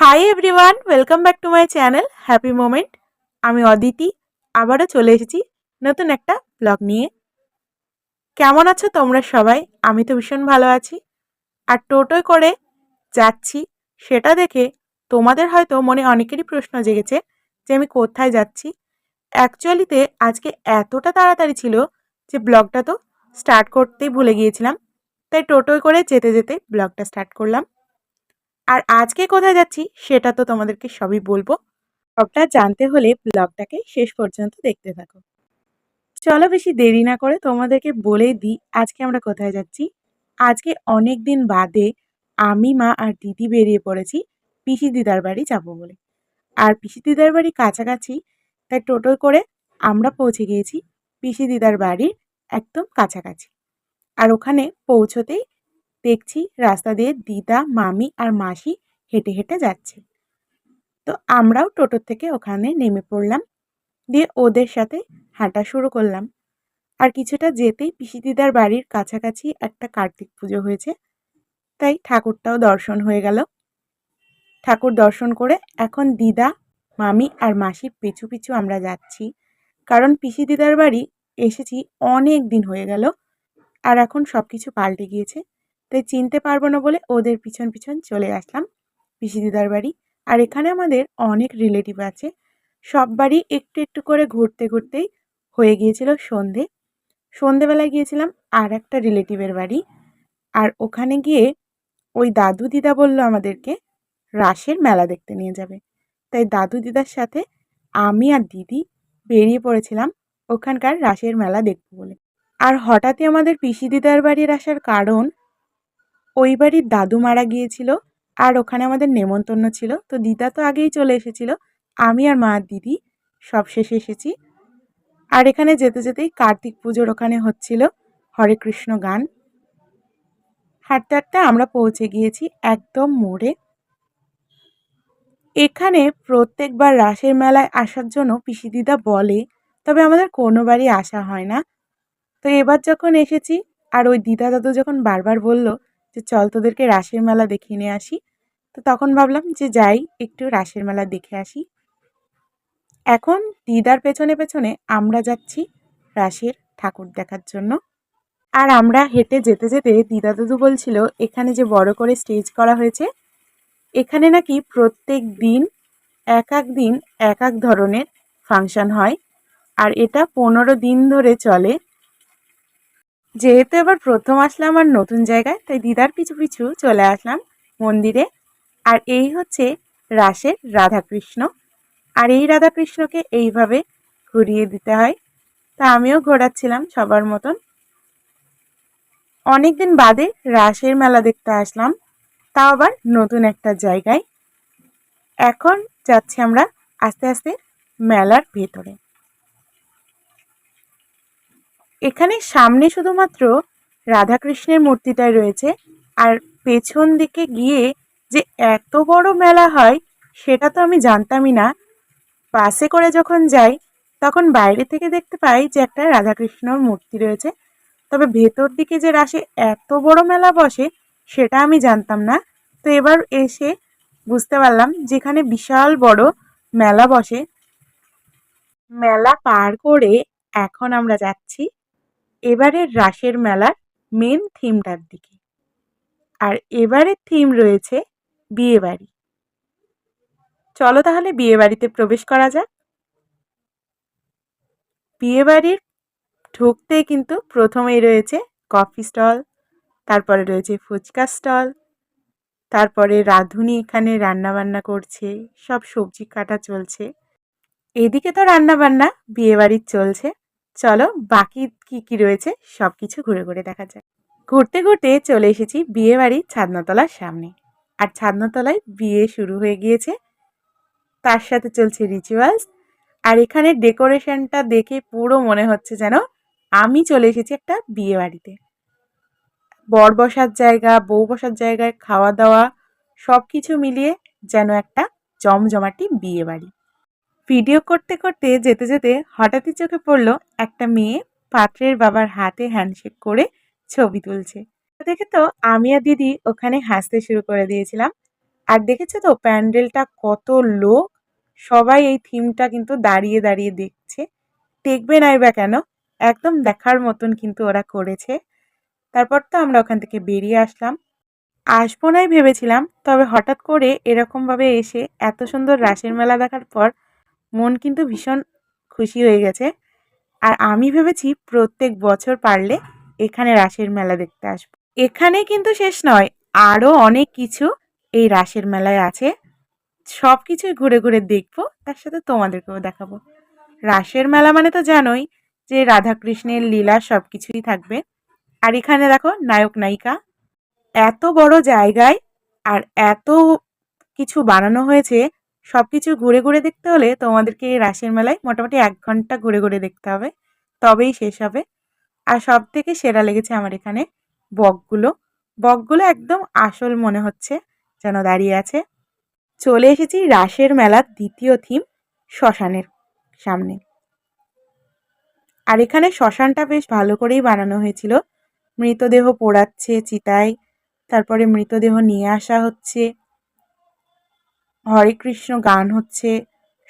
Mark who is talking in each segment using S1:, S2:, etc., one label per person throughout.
S1: Hi everyone, welcome back to my channel happy moment. আমি অদিতি, আবারও চলে এসেছি নতুন একটা ব্লগ নিয়ে। কেমন আছো তোমরা সবাই? আমি তো ভীষণ ভালো আছি। আর টোটোয় করে যাচ্ছি, সেটা দেখে তোমাদের হয়তো মনে অনেকেরই প্রশ্ন জেগেছে যে আমি কোথায় যাচ্ছি। অ্যাকচুয়ালিতে আজকে এতটা তাড়াতাড়ি ছিল যে ব্লগটা তো স্টার্ট করতেই ভুলে গিয়েছিলাম, তাই টোটোয় করে যেতে যেতে ব্লগটা স্টার্ট করলাম। আর আজকে কোথায় যাচ্ছি সেটা তো তোমাদেরকে সবই বলবো। সবটা জানতে হলে ব্লগটাকে শেষ পর্যন্ত দেখতে থাকো। চলো বেশি দেরি না করে তোমাদেরকে বলেই দিই আজকে আমরা কোথায় যাচ্ছি। আজকে অনেক দিন বাদে আমি, মা আর দিদি বেরিয়ে পড়েছি পিসি দিদার বাড়ি যাবো বলে। আর পিসি দিদার বাড়ি কাছাকাছি, তাই টোটোয় করে আমরা পৌঁছে গিয়েছি পিসি দিদার বাড়ির একদম কাছাকাছি। আর ওখানে পৌঁছতেই দেখছি রাস্তা দিয়ে দিদা, মামি আর মাসি হেঁটে হেঁটে যাচ্ছে। তো আমরাও টোটো থেকে ওখানে নেমে পড়লাম, দিয়ে ওদের সাথে হাঁটা শুরু করলাম। আর কিছুটা যেতেই পিসি দিদার বাড়ির কাছাকাছি একটা কার্তিক পুজো হয়েছে, তাই ঠাকুরটাও দর্শন হয়ে গেল। ঠাকুর দর্শন করে এখন দিদা, মামি আর মাসির পিছু পিছু আমরা যাচ্ছি, কারণ পিসি দিদার বাড়ি এসেছি অনেক দিন হয়ে গেল। আর এখন সব কিছু পাল্টে গিয়েছে, তাই চিনতে পারবো না বলে ওদের পিছন পিছন চলে আসলাম পিসি দিদার বাড়ি। আর এখানে আমাদের অনেক রিলেটিভ আছে, সব বাড়ি একটু একটু করে ঘুরতে ঘুরতেই হয়ে গিয়েছিল সন্ধে। সন্ধেবেলায় গিয়েছিলাম আর একটা রিলেটিভের বাড়ি। আর ওখানে গিয়ে ওই দাদু দিদা বলল আমাদেরকে রাসের মেলা দেখতে নিয়ে যাবে, তাই দাদু দিদার সাথে আমি আর দিদি বেরিয়ে পড়েছিলাম ওখানকার রাসের মেলা দেখব বলে। আর হঠাৎই আমাদের পিসি দিদার বাড়ির আসার কারণ, ওই বাড়ির দাদু মারা গিয়েছিল আর ওখানে আমাদের নেমন্তন্ন ছিল। তো দিদা তো আগেই চলে এসেছিল, আমি আর মা আর দিদি সব শেষে এসেছি। আর এখানে যেতে যেতেই কার্তিক পুজোর ওখানে হচ্ছিল হরে কৃষ্ণ গান। হাঁটতে হাঁটতে আমরা পৌঁছে গিয়েছি একদম মোড়ে। এখানে প্রত্যেকবার রাসের মেলায় আসার জন্য পিসি দিদা বলে, তবে আমাদের কোনোবারই আসা হয় না। তো এবার যখন এসেছি, আর ওই দিদা দাদু যখন বারবার বলল যে চল তোদেরকে রাসের মেলা দেখিয়ে নিয়ে আসি, তো তখন ভাবলাম যে যাই একটু রাসের মেলা দেখে আসি। এখন দিদার পেছনে পেছনে আমরা যাচ্ছি রাসের ঠাকুর দেখার জন্য। আর আমরা হেঁটে যেতে যেতে দিদা দাদু বলছিল এখানে যে বড় করে স্টেজ করা হয়েছে, এখানে নাকি প্রত্যেক দিন এক দিন এক এক ধরনের ফাংশন হয়। আর এটা 15 দিন ধরে চলে। যেহেতু এবার প্রথম আসলাম আর নতুন জায়গায়, তাই দিদার পিছু পিছু চলে আসলাম মন্দিরে। আর এই হচ্ছে রাসের রাধাকৃষ্ণ। আর এই রাধাকৃষ্ণকে এইভাবে ঘুরিয়ে দিতে হয়, তা আমিও ঘোরাচ্ছিলাম সবার মতন। অনেকদিন বাদে রাসের মেলা দেখতে আসলাম, তাও আবার নতুন একটা জায়গায়। এখন যাচ্ছি আমরা আস্তে আস্তে মেলার ভেতরে। এখানে সামনে শুধুমাত্র রাধাকৃষ্ণের মূর্তিটাই রয়েছে, আর পেছন দিকে গিয়ে যে এত বড় মেলা হয় সেটা তো আমি জানতামই না। বাসে করে যখন যাই তখন বাইরে থেকে দেখতে পাই যে একটা রাধাকৃষ্ণর মূর্তি রয়েছে, তবে ভেতর দিকে যে রাসে এত বড় মেলা বসে সেটা আমি জানতাম না। তো এবার এসে বুঝতে পারলাম যেখানে বিশাল বড় মেলা বসে। মেলা পার করে এখন আমরা যাচ্ছি এবারের রাসের মেলার মেন থিমটার দিকে। আর এবারের থিম রয়েছে বিয়ে বাড়ি। চলো তাহলে বিয়ে বাড়িতে প্রবেশ করা যাক। বিয়ে বাড়ির ঢুকতে কিন্তু প্রথমেই রয়েছে কফি স্টল, তারপরে রয়েছে ফুচকা স্টল, তারপরে রাঁধুনি এখানে রান্না বান্না করছে, সব সবজি কাটা চলছে। এদিকে তো রান্না বান্না বিয়ে বাড়ির চলছে। চলো বাকি কি কি রয়েছে সব কিছু ঘুরে ঘুরে দেখা যায়। ঘুরতে ঘুরতে চলে এসেছি বিয়ে বাড়ির ছাদনাতলার সামনে। আর ছাদনাতলায় বিয়ে শুরু হয়ে গিয়েছে, তার সাথে চলছে রিচুয়ালস। আর এখানে ডেকোরেশনটা দেখে পুরো মনে হচ্ছে যেন আমি চলে এসেছি একটা বিয়ে বাড়িতে। বর বসার জায়গা, বউ বসার জায়গায়, খাওয়া দাওয়া সব কিছু মিলিয়ে যেন একটা জমজমাটি বিয়ে বাড়ি। ভিডিও করতে করতে যেতে যেতে হঠাৎই চোখে পড়লো একটা মেয়ে পাত্রের বাবার হাতে হ্যান্ডশেক করে ছবি তুলছে। দেখে তো আমি আর দিদি ওখানে হাসতে শুরু করে দিয়েছিলাম। আর দেখেছো তো প্যান্ডেলটা কত লোক, সবাই এই থিমটা কিন্তু দাঁড়িয়ে দাঁড়িয়ে দেখছে। দেখবে নাই বা কেন, একদম দেখার মতন কিন্তু ওরা করেছে। তারপর তো আমরা ওখান থেকে বেরিয়ে আসলাম। আসবো নাই ভেবেছিলাম, তবে হঠাৎ করে এরকমভাবে এসে এত সুন্দর রাসের মেলা দেখার পর মন কিন্তু ভীষণ খুশি হয়ে গেছে। আর আমি ভেবেছি প্রত্যেক বছর পারলে এখানে রাসের মেলা দেখতে আসবো। এখানে কিন্তু শেষ নয়, আরও অনেক কিছু এই রাসের মেলায় আছে। সব কিছুই ঘুরে ঘুরে দেখবো, তার সাথে তোমাদেরকেও দেখাবো। রাসের মেলা মানে তো জানোই যে রাধাকৃষ্ণের লীলা সব কিছুই থাকবে। আর এখানে দেখো নায়ক নায়িকা, এত বড় জায়গায় আর এত কিছু বানানো হয়েছে, সব কিছু ঘুরে ঘুরে দেখতে হলে তোমাদেরকে এই রাসের মেলায় মোটামুটি 1 ঘন্টা ঘুরে ঘুরে দেখতে হবে, তবেই শেষ হবে। আর সব থেকে সেরা লেগেছে আমার এখানে বকগুলো। বকগুলো একদম আসল মনে হচ্ছে, যেন দাঁড়িয়ে আছে। চলে এসেছি রাসের মেলার দ্বিতীয় থিম, শ্মশানের সামনে। আর এখানে শ্মশানটা বেশ ভালো করেই বানানো হয়েছিল। মৃতদেহ পোড়াচ্ছে চিতায়, তারপরে মৃতদেহ নিয়ে আসা হচ্ছে, হরে কৃষ্ণ গান হচ্ছে,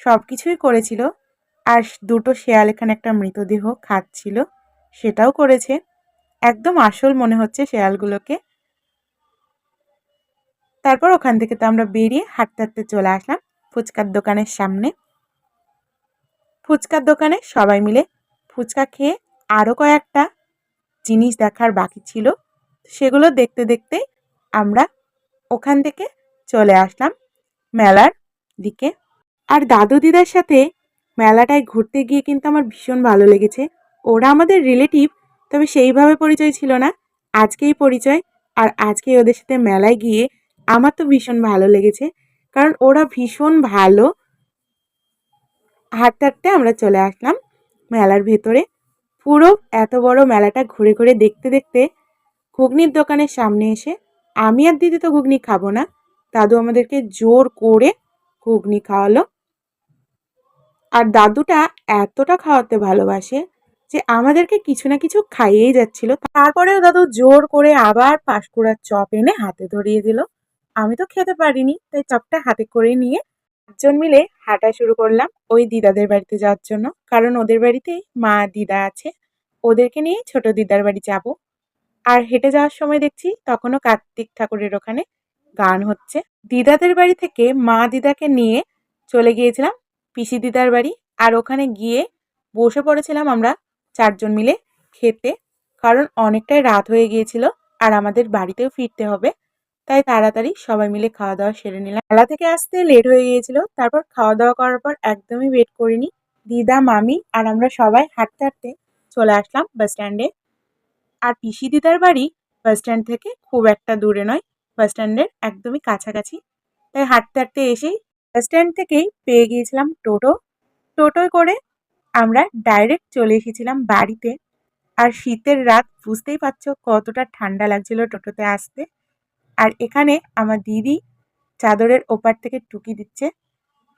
S1: সব কিছুই করেছিল। আর দুটো শেয়াল এখানে একটা মৃতদেহ খাচ্ছিল, সেটাও করেছে। একদম আসল মনে হচ্ছে শেয়ালগুলোকে। তারপর ওখান থেকে তো আমরা বেরিয়ে হাঁটতে হাঁটতে চলে আসলাম ফুচকার দোকানের সামনে। ফুচকার দোকানে সবাই মিলে ফুচকা খেয়ে আরও কয়েকটা জিনিস দেখার বাকি ছিল, সেগুলো দেখতে দেখতে আমরা ওখান থেকে চলে আসলাম মেলার দিকে। আর দাদু দিদার সাথে মেলাটায় ঘুরতে গিয়ে কিন্তু আমার ভীষণ ভালো লেগেছে। ওরা আমাদের রিলেটিভ, তবে সেইভাবে পরিচয় ছিল না, আজকেই পরিচয়। আর আজকে ওদের সাথে মেলায় গিয়ে আমার তো ভীষণ ভালো লেগেছে, কারণ ওরা ভীষণ ভালো। হাঁটতে হাঁটতে আমরা চলে আসলাম মেলার ভেতরে। পুরো এত বড় মেলাটা ঘুরে ঘুরে দেখতে দেখতে ঘুগনির দোকানের সামনে এসে আমি আর দিদি তো ঘুগনি খাবো না, দাদু আমাদেরকে জোর করে ঘুগনি খাওয়ালো। আর দাদুটা এতটা খাওয়াতে ভালোবাসে যে আমাদেরকে কিছু না কিছু খাইয়েই যাচ্ছিল। তারপরেও দাদু জোর করে আবার পাঁশকুড়ার চপ এনে হাতে ধরিয়ে দিল। আমি তো খেতে পারিনি, তাই চপটা হাতে করে নিয়ে 4জন মিলে হাঁটা শুরু করলাম ওই দিদাদের বাড়িতে যাওয়ার জন্য, কারণ ওদের বাড়িতেই মা দিদা আছে, ওদেরকে নিয়ে ছোট দিদার বাড়ি যাব। আর হেঁটে যাওয়ার সময় দেখছি তখনও কার্তিক ঠাকুরের ওখানে গান হচ্ছে। দিদাদের বাড়ি থেকে মা দিদাকে নিয়ে চলে গিয়েছিলাম পিসি দিদার বাড়ি। আর ওখানে গিয়ে বসে পড়েছিলাম আমরা 4জন মিলে খেতে, কারণ অনেকটাই রাত হয়ে গিয়েছিল আর আমাদের বাড়িতেও ফিরতে হবে। তাই তাড়াতাড়ি সবাই মিলে খাওয়া দাওয়া সেরে নিলাম। মেলা থেকে আসতে লেট হয়ে গিয়েছিল, তারপর খাওয়া দাওয়া করার পর একদমই ওয়েট করিনি, দিদা মামি আর আমরা সবাই হাঁটতে হাঁটতে চলে আসলাম বাস স্ট্যান্ডে। আর পিসি দিদার বাড়ি বাস স্ট্যান্ড থেকে খুব একটা দূরে নয়, বাস স্ট্যান্ডের একদমই কাছাকাছি। তাই হাঁটতে হাঁটতে এসেই বাস স্ট্যান্ড থেকেই পেয়ে গিয়েছিলাম টোটো। টোটোয় করে আমরা ডাইরেক্ট চলে এসেছিলাম বাড়িতে। আর শীতের রাত, বুঝতেই পারছো কতটা ঠান্ডা লাগছিল টোটোতে আসতে। আর এখানে আমার দিদি চাদরের ওপার থেকে টুকি দিচ্ছে,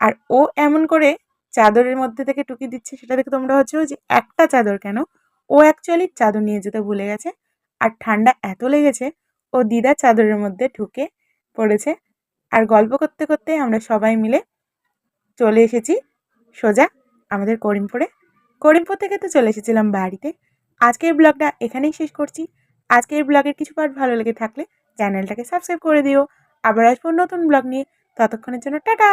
S1: আর ও এমন করে চাদরের মধ্যে থেকে টুকি দিচ্ছে সেটা দেখে তোমরা হচ্ছে যে একটা চাদর কেন, ও অ্যাকচুয়ালি চাদর নিয়ে যেতে ভুলে গেছে। আর ঠান্ডা এত লেগেছে ও দিদা চাদরের মধ্যে ঢুকে পড়েছে। আর গল্প করতে করতে আমরা সবাই মিলে চলে এসেছি সোজা আমাদের করিমপুরে। করিমপুর থেকে তো চলে এসেছিলাম বাড়িতে। আজকের ব্লগটা এখানেই শেষ করছি। আজকের ব্লগের কিছু পার্ট ভালো লেগে থাকলে চ্যানেলটাকে সাবস্ক্রাইব করে দিও। আবার আসবো নতুন ব্লগ নিয়ে, ততক্ষণের জন্য টাটা।